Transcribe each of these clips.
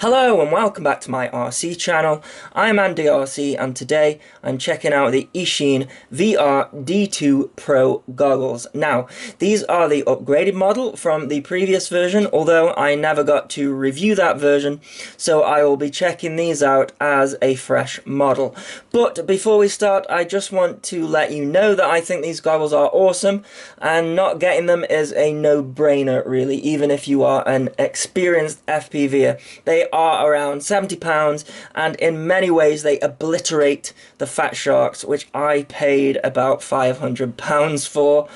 Hello and welcome back to my RC channel. I'm AndyRC and today I'm checking out the Eachine VR D2 Pro goggles. Now, these are the upgraded model from the previous version, although I never got to review that version, so I will be checking these out as a fresh model. But before we start, I just want to let you know that I think these goggles are awesome, and not getting them is a no-brainer really, even if you are an experienced FPVer. They are around £70, and in many ways they obliterate the Fat Sharks, which I paid about £500 for.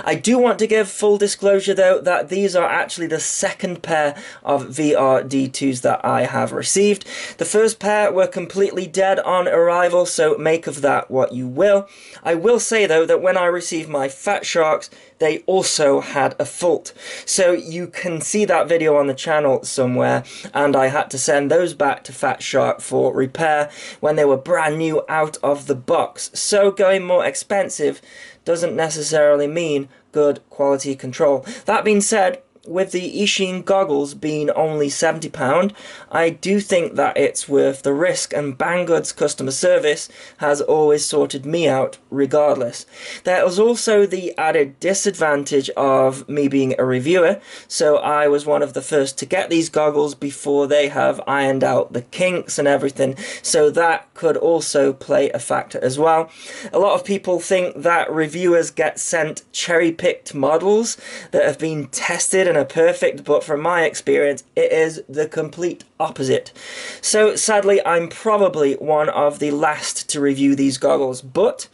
I do want to give full disclosure though that these are actually the second pair of VR D2s that I have received. The first pair were completely dead on arrival, so make of that what you will. I will say though that when I received my Fat Sharks, they also had a fault. So you can see that video on the channel somewhere, and I had to send those back to Fat Shark for repair when they were brand new out of the box. So going more expensive doesn't necessarily mean good quality control. That being said, with the Eachine goggles being only £70, I do think that it's worth the risk, and Banggood's customer service has always sorted me out regardless. There was also the added disadvantage of me being a reviewer, so I was one of the first to get these goggles before they have ironed out the kinks and everything, so that could also play a factor as well. A lot of people think that reviewers get sent cherry-picked models that have been tested and are perfect, but from my experience it is the complete opposite. So sadly I'm probably one of the last to review these goggles, but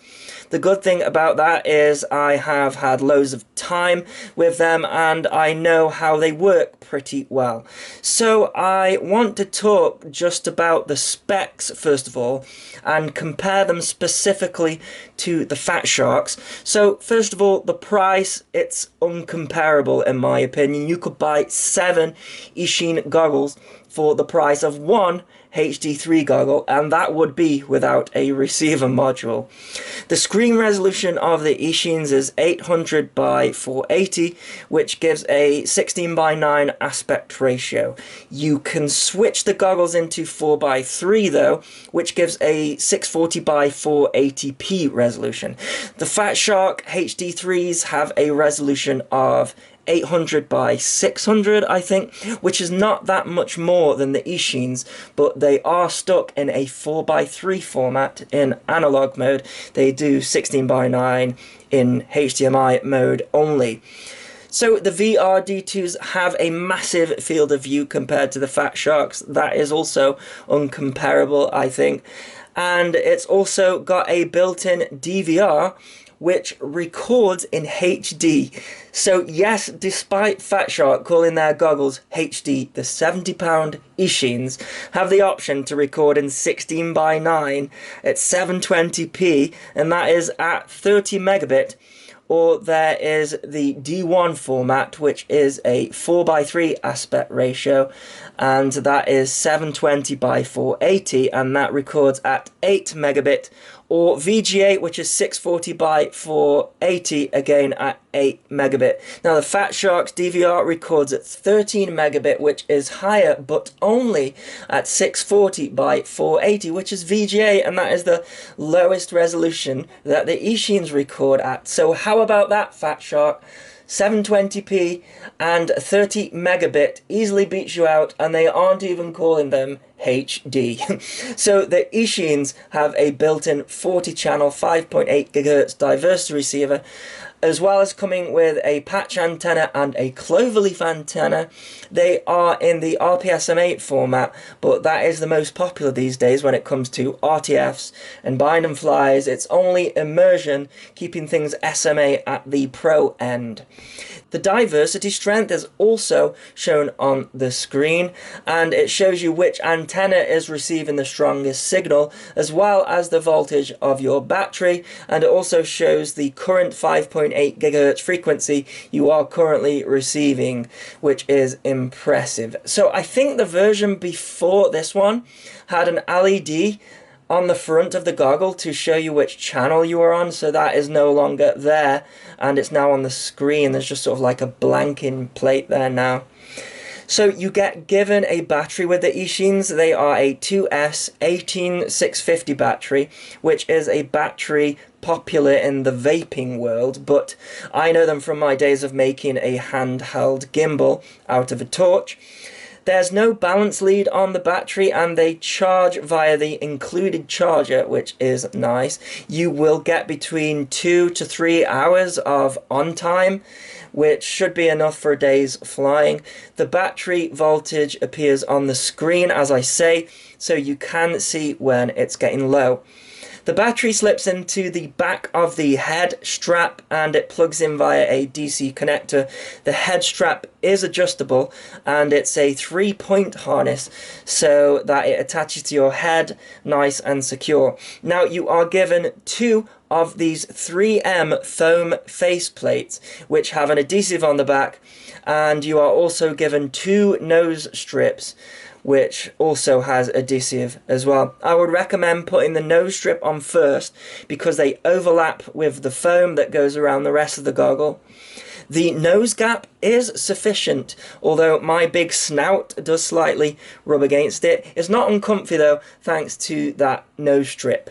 the good thing about that is I have had loads of time with them and I know how they work pretty well. So I want to talk just about the specs first of all and compare them specifically to the Fat Sharks. So first of all, the price, it's uncomparable in my opinion. You could buy 7 Eachine goggles for the price of one HD3 goggle, and that would be without a receiver module. The screen resolution of the Eachines is 800 by 480, which gives a 16 by 9 aspect ratio. You can switch the goggles into 4 by 3 though, which gives a 640 by 480p resolution. The Fat Shark HD3s have a resolution of 800 by 600, I think, which is not that much more than the Eachines, but they are stuck in a 4 by 3 format in analog mode. They do 16 by 9 in HDMI mode only. So the VR D2s have a massive field of view compared to the Fat Sharks. That is also uncomparable, I think. And it's also got a built-in DVR which records in HD. So yes, despite Fat Shark calling their goggles HD, the £70 Eachines have the option to record in 16 by 9 at 720p, and that is at 30 megabit. Or there is the D1 format, which is a 4 by 3 aspect ratio, and that is 720 by 480, and that records at 8 megabit, or VGA, which is 640 by 480, again at 8 megabit. Now the Fat Shark's DVR records at 13 megabit, which is higher, but only at 640 by 480, which is VGA, and that is the lowest resolution that the Eachines record at. So how about that, Fat Shark? 720p and 30 megabit easily beats you out, and they aren't even calling them HD. So the Eachines have a built-in 40-channel 5.8 GHz diversity receiver, as well as coming with a patch antenna and a cloverleaf antenna. They are in the RPSM8 format, but that is the most popular these days when it comes to RTFs and bind and flies. It's only immersion, keeping things SMA at the pro end. The diversity strength is also shown on the screen, and it shows you which antenna is receiving the strongest signal, as well as the voltage of your battery, and it also shows the current 5.8 GHz frequency you are currently receiving, which is impressive. So I think the version before this one had an LED on the front of the goggle to show you which channel you are on, so that is no longer there, and it's now on the screen. There's just sort of like a blanking plate there now. So you get given a battery with the Eachines. They are a 2S 18650 battery, which is a battery popular in the vaping world, but I know them from my days of making a handheld gimbal out of a torch. There's no balance lead on the battery, and they charge via the included charger, which is nice. You will get between 2 to 3 hours of on time, which should be enough for a day's flying. The battery voltage appears on the screen, as I say, so you can see when it's getting low. The battery slips into the back of the head strap and it plugs in via a DC connector. The head strap is adjustable and it's a 3-point harness so that it attaches to your head nice and secure. Now you are given 2 of these 3M foam face plates which have an adhesive on the back, and you are also given 2 nose strips which also has adhesive as well. I would recommend putting the nose strip on first because they overlap with the foam that goes around the rest of the goggle. The nose gap is sufficient, although my big snout does slightly rub against it. It's not uncomfy though, thanks to that nose strip.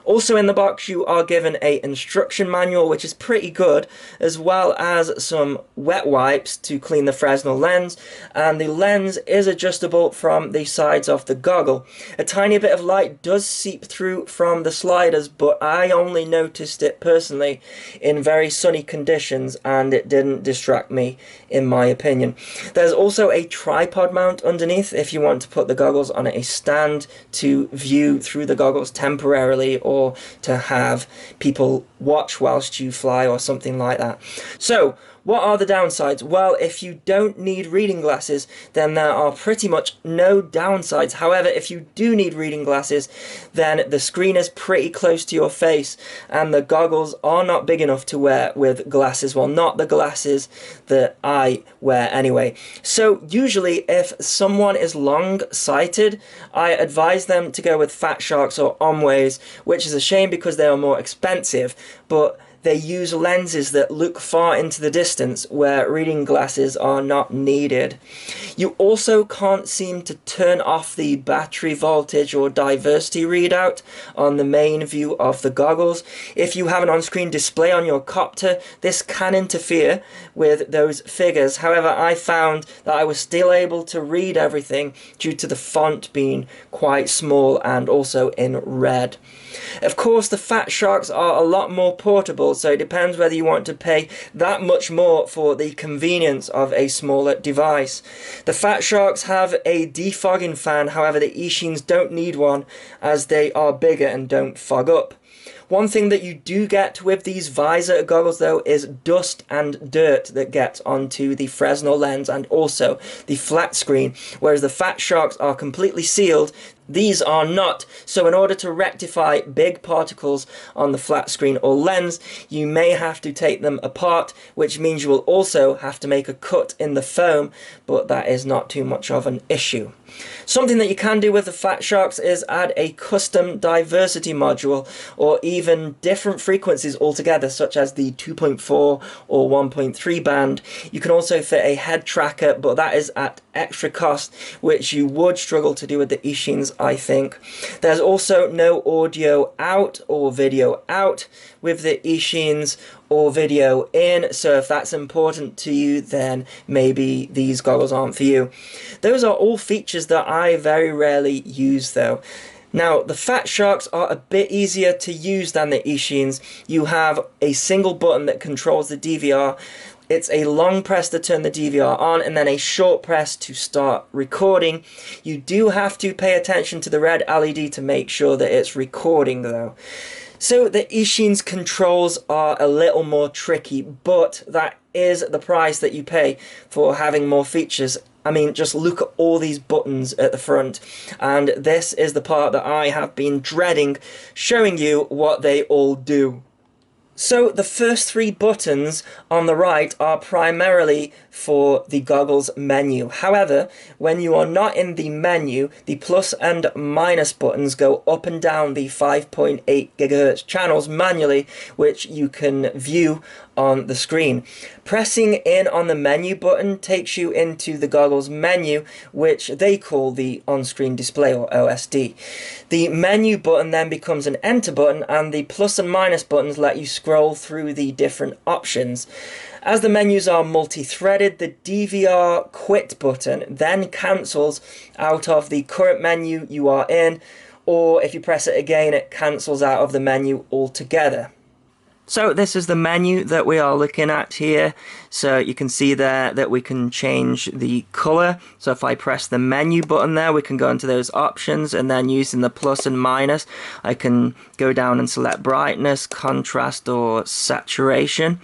Also in the box you are given an instruction manual, which is pretty good, as well as some wet wipes to clean the Fresnel lens, and the lens is adjustable from the sides of the goggle. A tiny bit of light does seep through from the sliders, but I only noticed it personally in very sunny conditions and it didn't distract me in my opinion. There's also a tripod mount underneath if you want to put the goggles on a stand to view through the goggles temporarily, or to have people watch whilst you fly or something like that. So what are the downsides? Well, if you don't need reading glasses, then there are pretty much no downsides. However, if you do need reading glasses, then the screen is pretty close to your face and the goggles are not big enough to wear with glasses. Well, not the glasses that I wear anyway. So usually if someone is long-sighted, I advise them to go with Fat Sharks or Omways, which is a shame because they are more expensive, but they use lenses that look far into the distance where reading glasses are not needed. You also can't seem to turn off the battery voltage or diversity readout on the main view of the goggles. If you have an on-screen display on your copter, this can interfere with those figures. However, I found that I was still able to read everything due to the font being quite small and also in red. Of course, the Fat Sharks are a lot more portable, so it depends whether you want to pay that much more for the convenience of a smaller device. The Fat Sharks have a defogging fan, however the Eachines don't need one as they are bigger and don't fog up. One thing that you do get with these visor goggles though is dust and dirt that gets onto the Fresnel lens and also the flat screen, whereas the Fat Sharks are completely sealed. These are not, so in order to rectify big particles on the flat screen or lens, you may have to take them apart, which means you will also have to make a cut in the foam, but that is not too much of an issue. Something that you can do with the Fat Sharks is add a custom diversity module, or even different frequencies altogether, such as the 2.4 or 1.3 band. You can also fit a head tracker, but that is at extra cost, which you would struggle to do with the Eachines, I think. There's also no audio out or video out with the Eachines, or video in, so if that's important to you, then maybe these goggles aren't for you. Those are all features that I very rarely use though. Now, the Fat Sharks are a bit easier to use than the Eachines. You have a single button that controls the DVR. It's a long press to turn the DVR on and then a short press to start recording. You do have to pay attention to the red LED to make sure that it's recording though. So the Eachine's controls are a little more tricky, but that is the price that you pay for having more features. I mean, just look at all these buttons at the front, and this is the part that I have been dreading showing you what they all do. So the first 3 buttons on the right are primarily for the goggles menu. However, when you are not in the menu, the plus and minus buttons go up and down the 5.8 GHz channels manually, which you can view on the screen. Pressing in on the menu button takes you into the goggles menu, which they call the on-screen display, or OSD. The menu button then becomes an enter button, and the plus and minus buttons let you scroll through the different options. As the menus are multi-threaded, the DVR quit button then cancels out of the current menu you are in, or if you press it again, it cancels out of the menu altogether. So this is the menu that we are looking at here. So you can see there that we can change the color. So if I press the menu button there, we can go into those options, and then using the plus and minus, I can go down and select brightness, contrast, or saturation.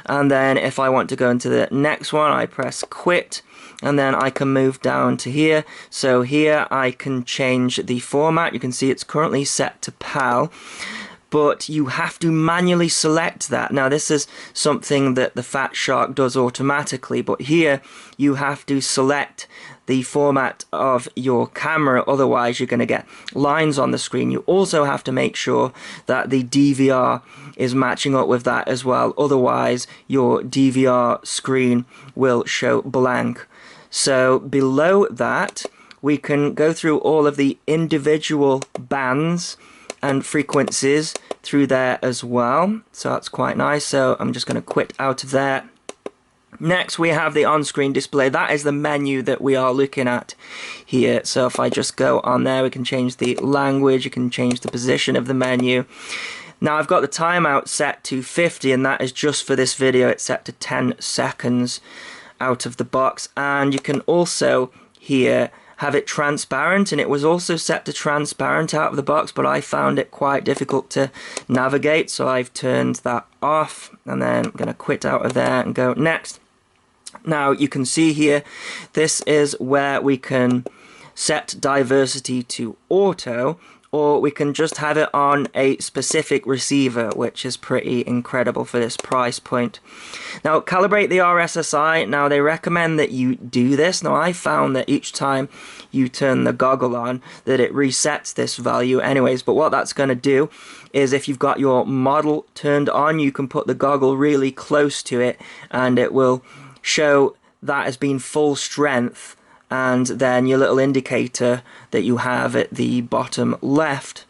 And then if I want to go into the next one, I press quit, and then I can move down to here. So here I can change the format. You can see it's currently set to PAL, but you have to manually select that. Now this is something that the Fat Shark does automatically, but here you have to select the format of your camera, otherwise you're going to get lines on the screen. You also have to make sure that the DVR is matching up with that as well, otherwise your DVR screen will show blank. So below that, we can go through all of the individual bands and frequencies through there as well, so that's quite nice. So I'm just going to quit out of there. Next we have the on-screen display. That is the menu that we are looking at here. So if I just go on there, we can change the language, you can change the position of the menu. Now I've got the timeout set to 50, and that is just for this video. It's set to 10 seconds out of the box, and you can also here have it transparent, and it was also set to transparent out of the box, but I found it quite difficult to navigate, so I've turned that off, and then I'm going to quit out of there and go next. Now you can see here, this is where we can set diversity to auto, or we can just have it on a specific receiver, which is pretty incredible for this price point. Now calibrate the RSSI. Now they recommend that you do this. Now I found that each time you turn the goggle on that it resets this value anyways, but what that's going to do is if you've got your model turned on, you can put the goggle really close to it and it will show that has been full strength, and then your little indicator that you have at the bottom left,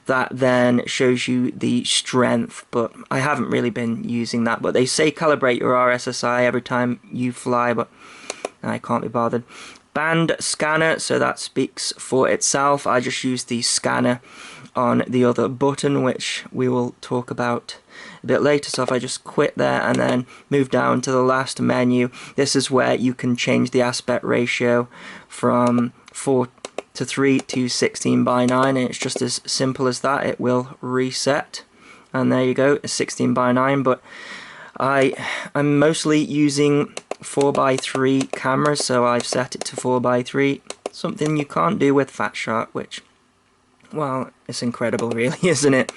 that then shows you the strength, but I haven't really been using that. But they say calibrate your RSSI every time you fly, but I can't be bothered. Band scanner, so that speaks for itself. I just use the scanner on the other button, which we will talk about a bit later. So if I just quit there and then move down to the last menu, this is where you can change the aspect ratio from 4:3 to 16:9, and it's just as simple as that. It will reset, and there you go, it's 16:9. But I'm mostly using 4:3 cameras, so I've set it to 4:3, something you can't do with Fat Shark, which, well, it's incredible really, isn't it?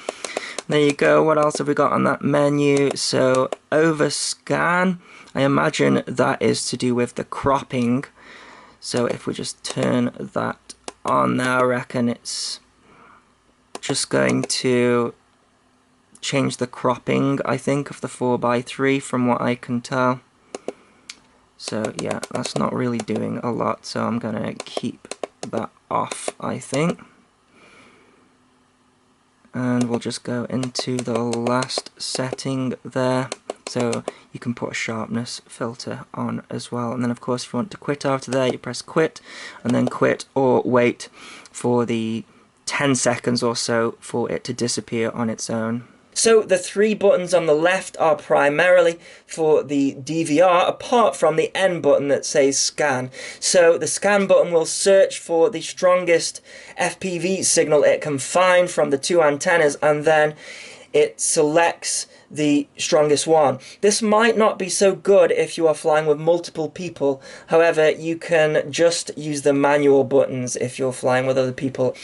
There you go. What else have we got on that menu? So overscan, I imagine that is to do with the cropping. So if we just turn that on now, I reckon it's just going to change the cropping, I think, of the 4:3 from what I can tell. So yeah, that's not really doing a lot, so I'm gonna keep that off, I think. And we'll just go into the last setting there, so you can put a sharpness filter on as well. And then of course if you want to quit out of there, you press quit and then quit, or wait for the 10 seconds or so for it to disappear on its own. So the three buttons on the left are primarily for the DVR, apart from the N button that says scan. So the scan button will search for the strongest FPV signal it can find from the two antennas, and then it selects the strongest one. This might not be so good if you are flying with multiple people. However, you can just use the manual buttons if you're flying with other people.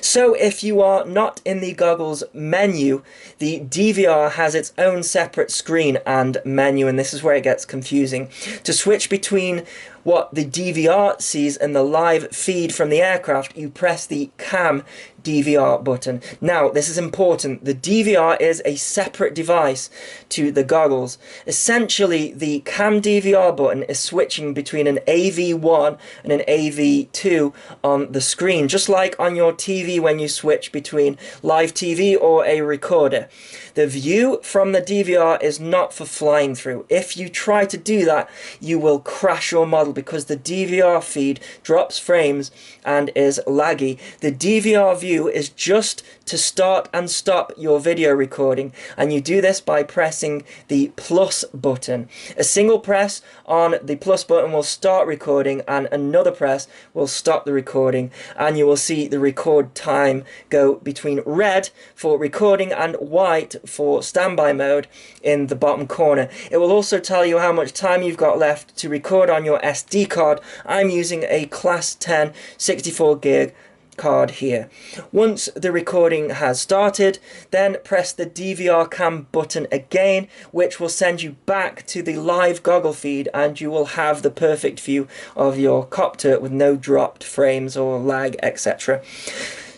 So if you are not in the goggles menu, the DVR has its own separate screen and menu, and this is where it gets confusing. To switch between what the DVR sees and the live feed from the aircraft, you press the cam DVR button. Now, this is important. The DVR is a separate device to the goggles. Essentially, the cam DVR button is switching between an AV1 and an AV2 on the screen, just like on your TV when you switch between live TV or a recorder. The view from the DVR is not for flying through. If you try to do that, you will crash your model because the DVR feed drops frames and is laggy. The DVR view is just to start and stop your video recording, and you do this by pressing the plus button. A single press on the plus button will start recording, and another press will stop the recording, and you will see the record time go between red for recording and white for standby mode in the bottom corner. It will also tell you how much time you've got left to record on your SD card. I'm using a Class 10 64 gig card here. Once the recording has started, then press the DVR cam button again, which will send you back to the live goggle feed, and you will have the perfect view of your copter with no dropped frames or lag, etc.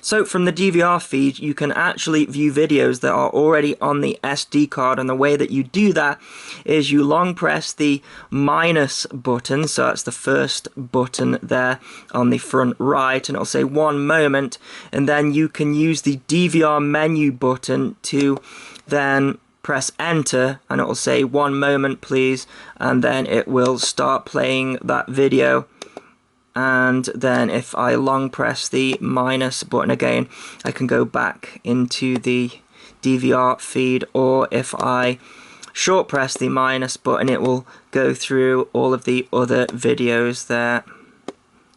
So from the DVR feed, you can actually view videos that are already on the SD card, and the way that you do that is you long press the minus button, so that's the first button there on the front right, and it'll say 1 moment, and then you can use the DVR menu button to then press enter, and it will say 1 moment please, and then it will start playing that video. And then if I long press the minus button again, I can go back into the DVR feed, or if I short press the minus button, it will go through all of the other videos there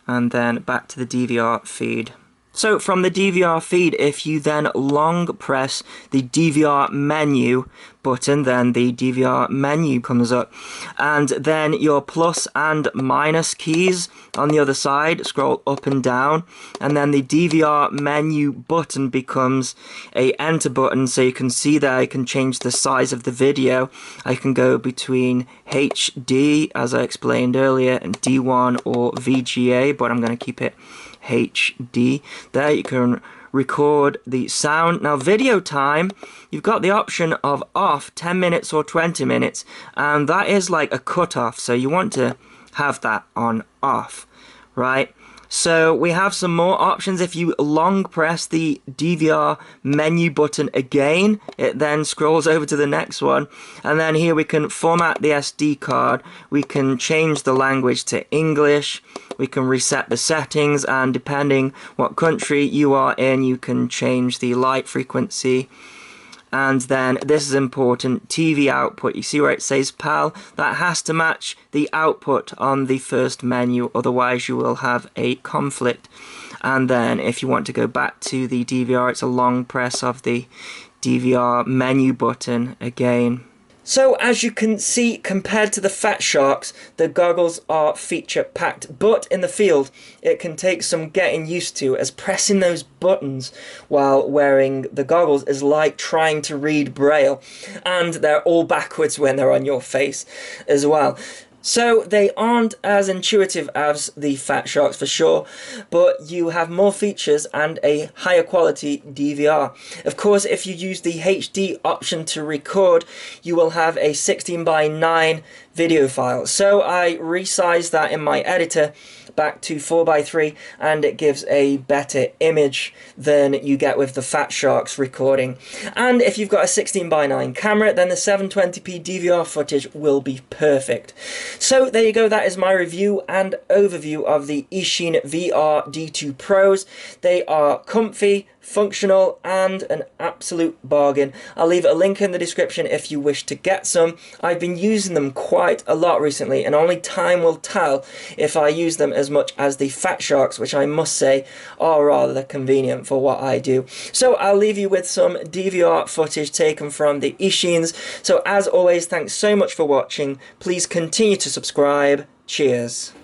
and then back to the DVR feed. So from the DVR feed, if you then long press the DVR menu button, then the DVR menu comes up, and then your plus and minus keys on the other side scroll up and down, and then the DVR menu button becomes a enter button, so you can see there I can change the size of the video. I can go between HD, as I explained earlier, and D1 or VGA, but I'm going to keep it HD. There you can record the sound. Now video time, you've got the option of off 10 minutes or 20 minutes, and that is like a cutoff, so you want to have that on off, right? So we have some more options. If you long press the DVR menu button again, it then scrolls over to the next one, and then here we can format the SD card, we can change the language to English, we can reset the settings, and depending what country you are in, you can change the light frequency. And then this is important, TV output. You see where it says PAL? That has to match the output on the first menu, otherwise you will have a conflict. And then if you want to go back to the DVR, it's a long press of the DVR menu button again. So as you can see, compared to the Fat Sharks, the goggles are feature packed, but in the field it can take some getting used to, as pressing those buttons while wearing the goggles is like trying to read Braille, and they're all backwards when they're on your face as well. So they aren't as intuitive as the Fat Sharks for sure, but you have more features and a higher quality DVR. Of course, if you use the HD option to record, you will have a 16:9 video file. So I resized that in my editor back to 4:3, and it gives a better image than you get with the Fat Sharks recording. And if you've got a 16:9 camera, then the 720p DVR footage will be perfect. So there you go, that is my review and overview of the Eachine VR D2 Pros. They are comfy, functional, and an absolute bargain. I'll leave a link in the description if you wish to get some. I've been using them quite quite a lot recently, and only time will tell if I use them as much as the Fat Sharks, which I must say are rather convenient for what I do. So I'll leave you with some DVR footage taken from the Eachines. So as always, thanks so much for watching. Please continue to subscribe. Cheers.